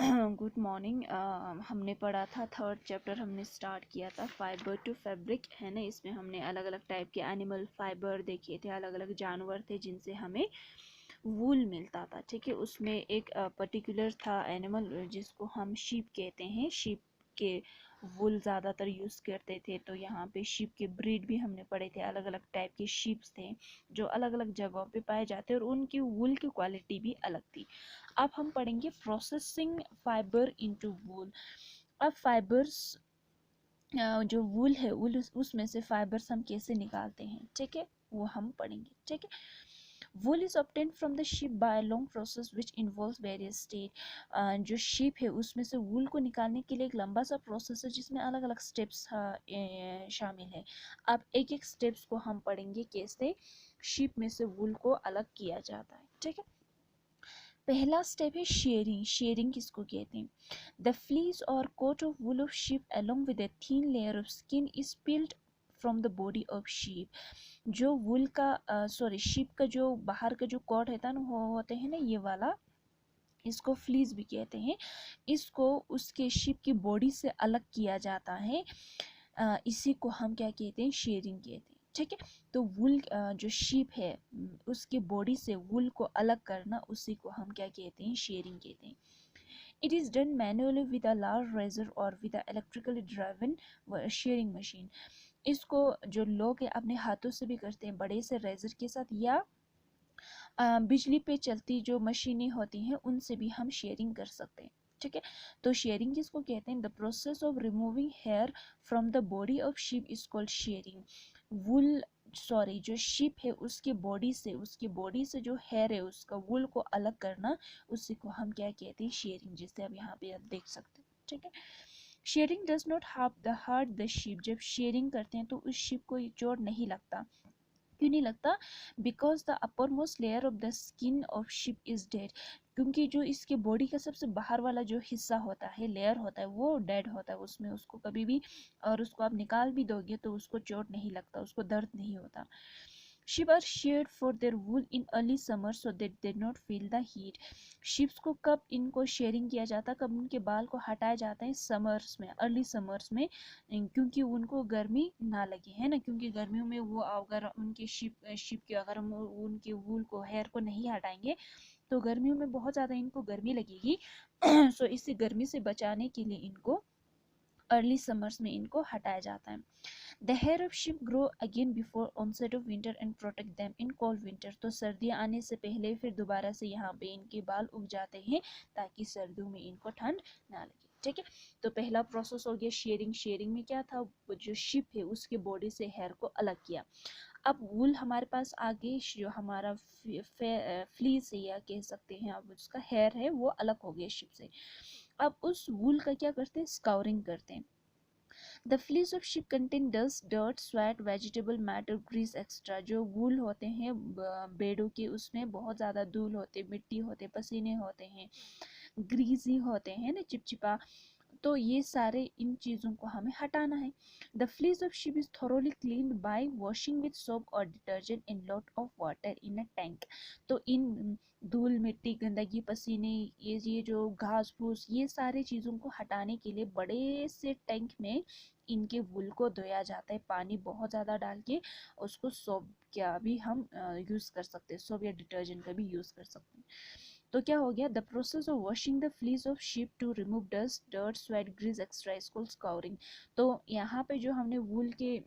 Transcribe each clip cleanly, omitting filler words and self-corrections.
Good morning. हमने पढ़ा था थर्ड चैप्टर, हमने स्टार्ट किया था फाइबर टू फैब्रिक, है ना। इसमें हमने अलग अलग टाइप के एनिमल फाइबर देखे थे, अलग अलग जानवर थे जिनसे हमें वूल मिलता था, ठीक है। उसमें एक पर्टिकुलर था एनिमल जिसको हम शीप कहते हैं। शीप के वूल ज़्यादातर यूज़ करते थे। तो यहाँ पे शीप के ब्रीड भी हमने पढ़े थे, अलग अलग टाइप के शीप्स थे जो अलग अलग जगहों पे पाए जाते और उनकी वूल की क्वालिटी भी अलग थी। अब हम पढ़ेंगे प्रोसेसिंग फाइबर इनटू वूल। अब फाइबर्स जो वूल है, वूल उसमें से फाइबर्स हम कैसे निकालते हैं, ठीक है, वो हम पढ़ेंगे, ठीक है। Wool is obtained from the sheep by long process which involves various stage. जो शीप है उसमें से वूल को निकालने के लिए एक लंबा सा प्रोसेस है जिसमें अलग अलग स्टेप्स शामिल है। अब एक एक स्टेप्स को हम पढ़ेंगे कैसे शीप में से वूल को अलग किया जाता है, ठीक है। पहला स्टेप है शेयरिंग। शेयरिंग किसको कहते हैं? द फ्लीस और coat of wool of sheep along with a thin layer of skin is peeled from the body of sheep. जो वूल का शीप का जो बाहर का जो कोट है ना, वो होते हैं ना ये वाला, इसको फ्लीस भी कहते हैं। इसको उसके शीप की बॉडी से अलग किया जाता है। इसी को हम क्या कहते हैं? शेयरिंग कहते हैं, ठीक है। तो वूल जो शीप है उसके बॉडी से वूल को अलग करना, उसी को हम क्या कहते हैं? शेयरिंग कहते हैं। It is done manually with a large razor or with a electrically driven shearing machine. इसको जो लोग हैं अपने हाथों से भी करते हैं, बड़े से रेजर के साथ, या बिजली पे चलती जो मशीनें होती हैं उनसे भी हम शेयरिंग कर सकते हैं, ठीक है। तो शेयरिंग किसको कहते हैं? The process of removing hair from the body of sheep is called shearing. Wool जो शीप है उसके बॉडी से जो हेयर है उसका वूल को अलग करना, उसी को हम क्या कहते हैं? शेयरिंग। जैसे अब यहाँ पे आप देख सकते हैं, ठीक है। Shearing does not hurt the sheep. जब शेयरिंग करते हैं तो उस शीप को चोट नहीं लगता। क्यों नहीं लगता? Because the upper most layer of the skin of sheep is dead. क्योंकि जो इसके बॉडी का सबसे बाहर वाला जो हिस्सा होता है, लेयर होता है, वो डेड होता है। उसमें उसको कभी भी, और उसको आप निकाल भी दोगे तो उसको चोट नहीं लगता, उसको दर्द नहीं होता। Sheep are sheared for their wool in early summer so that they not feel the heat. Sheep को कब इनको शेयरिंग किया जाता है, कब उनके बाल को हटाया जाता है? समर्स में, अर्ली समर्स में, क्योंकि उनको गर्मी ना लगे, है ना। क्योंकि गर्मियों में वो अगर उनके शीप के अगर हम उनके वूल को, हेयर को नहीं हटाएंगे तो गर्मियों में बहुत ज़्यादा इनको गर्मी लगेगी। सो इसी गर्मी से बचाने के लिए इनको अर्ली समर्स में इनको हटाया जाता है। The hair of sheep grow again before onset of winter and protect them in cold winter. तो सर्दियाँ आने से पहले फिर दोबारा से यहाँ पे इनके बाल उग जाते हैं ताकि सर्दियों में इनको ठंड ना लगे, ठीक है। तो पहला प्रोसेस हो गया शेयरिंग। शेयरिंग में क्या था? जो शिप है उसके बॉडी से हेयर को अलग किया। अब वूल हमारे पास आगे जो हमारा फ्लीस है, या कह सकते हैं अब उसका हेयर है, वो अलग हो गया शिप से। अब उस वूल का क्या करते हैं? स्काउरिंग करते हैं। The fleece of sheep contain dust, dirt, sweat, vegetable matter, grease, etc. जो वूल होते हैं भेड़ों के, उसमें बहुत ज़्यादा धूल होते, मिट्टी होते, पसीने होते हैं, ग्रीजी होते हैं ना, चिपचिपा। तो ये सारे इन चीज़ों को हमें हटाना है। The fleece of sheep is thoroughly cleaned by washing with soap और detergent in lot of water in a tank. तो इन धूल, मिट्टी, गंदगी, पसीने, ये जो घास फूस, ये सारे चीज़ों को हटाने के लिए बड़े से टैंक में इनके वूल को धोया जाता है, पानी बहुत ज़्यादा डाल के। उसको सोप क्या भी हम यूज़ कर सकते हैं, सोप या डिटर्जेंट का भी यूज़ कर सकते हैं। तो क्या हो गया? The process of washing the fleece of sheep to remove dust, dirt, sweat, grease extra is called scouring. तो यहाँ पे जो हमने वूल के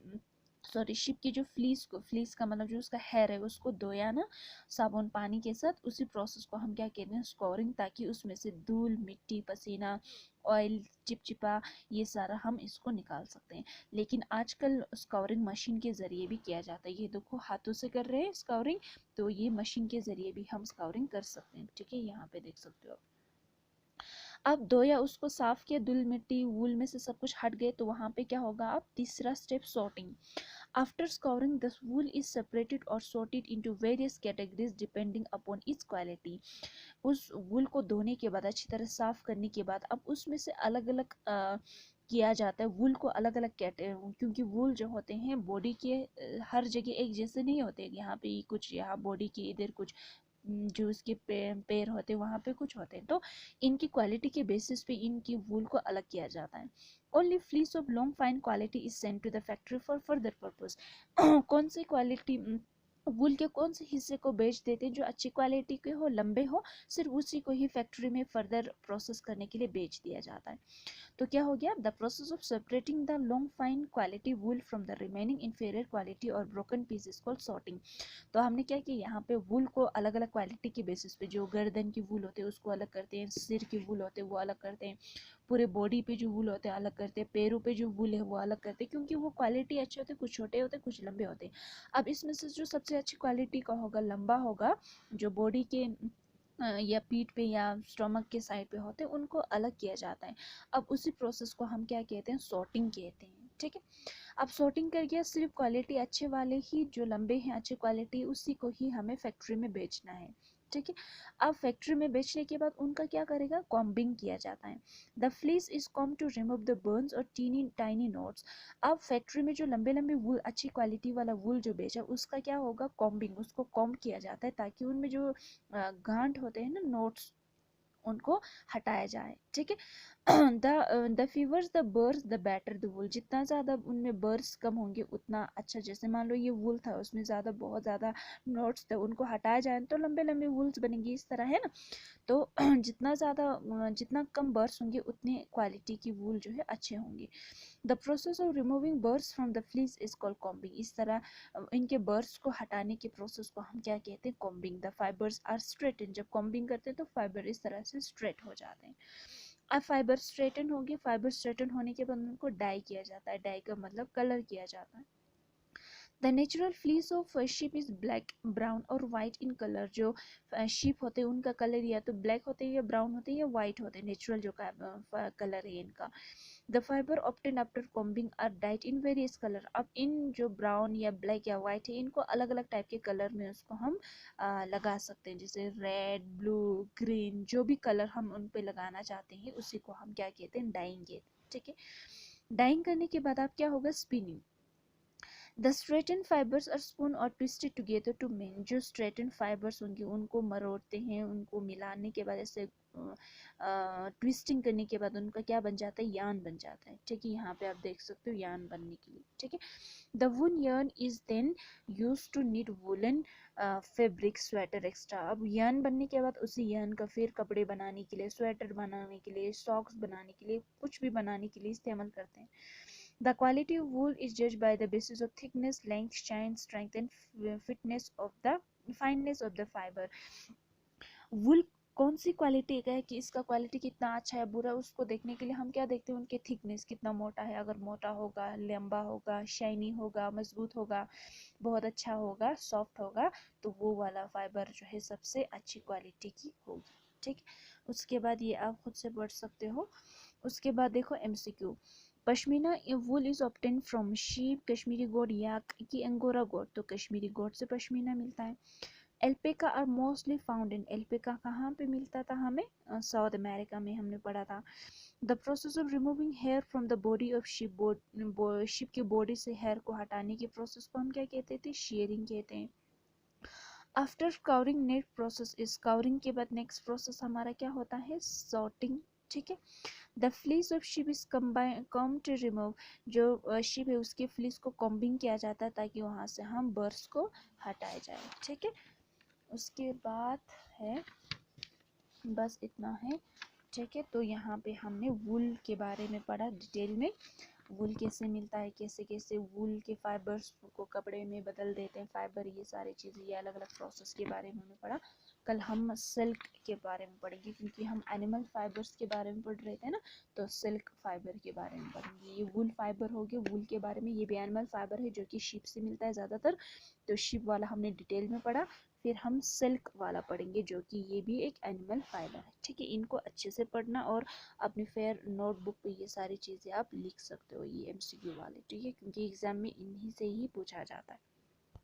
शिप की जो फ्लीस का मतलब जो उसका हेयर है उसको धोया ना साबुन पानी के साथ, उसी प्रोसेस को हम क्या कहते हैं? स्कोरिंग। ताकि उसमें से धूल, मिट्टी, पसीना, ऑयल, चिपचिपा, ये सारा हम इसको निकाल सकते हैं। लेकिन आजकल स्काउरिंग मशीन के ज़रिए भी किया जाता है। ये देखो हाथों से कर रहे हैं स्काउरिंग, तो ये मशीन के ज़रिए भी हम स्काउरिंग कर सकते हैं, ठीक है। यहाँ पे देख सकते हो। अब धोया, उसको साफ किया, धूल, मिट्टी, वूल में से सब कुछ हट गए, तो वहाँ पे क्या होगा? अब तीसरा step, sorting. After scouring, the wool is separated or sorted into various categories depending upon its quality. उस वूल को धोने के बाद, अच्छी तरह साफ करने के बाद, अब उसमें से अलग अलग किया जाता है वूल को, अलग अलग कैटेगरी। क्योंकि वूल जो होते हैं बॉडी के हर जगह एक जैसे नहीं होते। यहाँ पे कुछ, यहाँ बॉडी के इधर कुछ, जो उसके पैर होते हैं वहाँ पे कुछ होते हैं, तो इनकी क्वालिटी के बेसिस पे इनकी वूल को अलग किया जाता है। Only fleece of long fine quality is sent to the factory for further purpose. कौन सी क्वालिटी वूल के कौन से हिस्से को बेच देते हैं जो अच्छी क्वालिटी के हो, लंबे हो, सिर्फ उसी को ही फैक्ट्री में फर्दर प्रोसेस करने के लिए बेच दिया जाता है। तो क्या हो गया, the process of separating the long fine quality wool from the remaining inferior quality और ब्रोकन पीसेस कॉल्ड सॉर्टिंग। तो हमने क्या किया, यहाँ पे वूल को अलग अलग क्वालिटी के बेसिस पे, जो गर्दन की वूल होते हैं उसको अलग करते हैं, सिर की वूल होते हैं वो अलग करते हैं, पूरे बॉडी पे जो वूल होते हैं अलग करते हैं, पैरों पे जो वूल है वो अलग करते हैं, क्योंकि वो क्वालिटी अच्छे होते हैं, कुछ छोटे होते हैं कुछ लंबे होते हैं। अब इसमें से जो सबसे अच्छी क्वालिटी का होगा, लंबा होगा, जो बॉडी के या पीठ पे या स्टमक के साइड पे होते हैं उनको अलग किया जाता है। अब उसी प्रोसेस को हम क्या कहते हैं, सॉर्टिंग कहते हैं। ठीक है, अब सॉर्टिंग कर गया, सिर्फ क्वालिटी अच्छे वाले ही जो लंबे हैं अच्छी क्वालिटी उसी को ही हमें फैक्ट्री में बेचना है। ठीक है, अब फैक्ट्री में बेचने के बाद उनका क्या करेगा, कॉम्बिंग किया जाता है। The fleece is comb to remove the burrs और टीनी टाइनी नोट्स। अब फैक्ट्री में जो लंबे लंबे वूल, अच्छी क्वालिटी वाला वूल जो बेचा उसका क्या होगा, कॉम्बिंग, उसको कॉम्ब किया जाता है ताकि उनमें जो गांठ होते हैं ना, नोट्स, उनको हटाया जाए। ठीक है, the fibres the burrs the better the wool. जितना ज़्यादा उनमें बर्स कम होंगे उतना अच्छा। जैसे मान लो ये वूल था उसमें ज़्यादा, बहुत ज़्यादा नोट्स थे, उनको हटाया जाए तो लंबे लंबे वूल्स बनेंगे, इस तरह है ना। तो जितना ज़्यादा, जितना कम बर्स होंगे उतने क्वालिटी की वूल जो है अच्छे होंगे। The process of removing birds from the fleece is called combing. इस तरह इनके बर्ड्स को हटाने के प्रोसेस को हम क्या कहते हैं, combing. The fibres are straighten. जब कॉम्बिंग करते हैं तो फाइबर इस तरह से स्ट्रेट हो जाते हैं। अब फाइबर स्ट्रेटन हो गए, फाइबर स्ट्रेटन होने के बाद उनको डाई किया जाता है। डाई का मतलब कलर किया जाता है। The natural fleece of sheep is black, brown और वाइट इन कलर। जो शीप होते हैं उनका कलर या तो ब्लैक होते हैं या ब्राउन होते हैं या वाइट होते हैं, नेचुरल जो कलर है इनका। The fibre obtained after combing are dyed in various colour. अब इन जो ब्राउन या ब्लैक या वाइट है इनको अलग अलग टाइप के कलर में उसको हम लगा सकते हैं, जैसे रेड, ब्लू, ग्रीन, जो भी कलर हम उन पे लगाना चाहते हैं उसी को हम क्या कहते हैं, डाइंग कहते हैं। ठीक है, डाइंग करने के बाद आप क्या होगा, spinning. The straighten fibres are spun और ट्विस्टेड टुगेदर टू मेन। जो स्ट्रेटन फाइबर्स होंगे उनको मरोड़ते हैं, उनको मिलाने के बाद ऐसे ट्विस्टिंग करने के बाद उनका क्या बन जाता है, यान बन जाता है। ठीक है, यहाँ पे आप देख सकते हो यान बनने के लिए। ठीक है, the wool yarn is then use to knit woollen fabric sweater extra. अब यान बनने के बाद उसी यान का फिर कपड़े बनाने के लिए, स्वेटर बनाने के लिए, सॉक्स बनाने के लिए, कुछ भी बनाने के लिए इस्तेमाल करते हैं। The quality of wool is judged by the basis of thickness, length, shine, strength and fitness of the fineness of the fiber. वुल कौन सी क्वालिटी का है कि इसका क्वालिटी कितना अच्छा है बुरा, उसको देखने के लिए हम क्या देखते हैं, उनके थिकनेस कितना मोटा है। अगर मोटा होगा, लंबा होगा, शाइनी होगा, मजबूत होगा, बहुत अच्छा होगा, सॉफ्ट होगा, तो वो वाला फाइबर जो है सबसे अच्छी क्वालिटी की होगी। ठीक, उसके बाद ये आप खुद से पढ़ सकते हो। उसके बाद देखो MCQ. Pashmina wool is obtain from sheep, Kashmiri goat या की अंगोरा गोट। तो कश्मीरी गोट से पश्मीना मिलता है। एल्पेका आर मोस्टली फाउंड इन। एल्पेका कहाँ पे मिलता था हमें, साउथ अमेरिका में हमने पढ़ा था। The process of removing hair from the body of sheep, sheep की बॉडी से हेयर को हटाने के प्रोसेस को हम क्या कहते थे, शेयरिंग कहते हैं। आफ्टर काउरिंग नेक्स्ट प्रोसेस इज, काउरिंग के बाद नेक्स्ट प्रोसेस हमारा क्या होता है, सॉर्टिंग। ठीक है, the fleece of sheep is come to remove. जो शिप है उसके फ्लीस को कॉम्बिंग किया जाता है ताकि वहाँ से हम बर्ड्स को हटाया जाए। ठीक है, उसके बाद है, बस इतना है। ठीक है, तो यहाँ पे हमने वूल के बारे में पढ़ा डिटेल में, वूल कैसे मिलता है, कैसे कैसे वूल के फाइबर्स को कपड़े में बदल देते हैं फाइबर, ये सारी चीज़ें, ये अलग अलग प्रोसेस के बारे में हमने पढ़ा। कल हम सिल्क के बारे में पढ़ेंगे, क्योंकि हम एनिमल फाइबर्स के बारे में पढ़ रहे थे ना, तो सिल्क फाइबर के बारे में पढ़ेंगे। ये वूल फाइबर हो गया वूल के बारे में, ये भी एनिमल फाइबर है जो कि शीप से मिलता है ज़्यादातर, तो शीप वाला हमने डिटेल में पढ़ा। फिर हम सिल्क वाला पढ़ेंगे जो कि ये भी एक एनिमल फाइबर है। ठीक है, इनको अच्छे से पढ़ना और अपनी फेयर नोटबुक पे ये सारी चीज़ें आप लिख सकते हो, ये एमसीक्यू वाले। ठीक है, क्योंकि एग्जाम में इन्हीं से ही पूछा जाता है।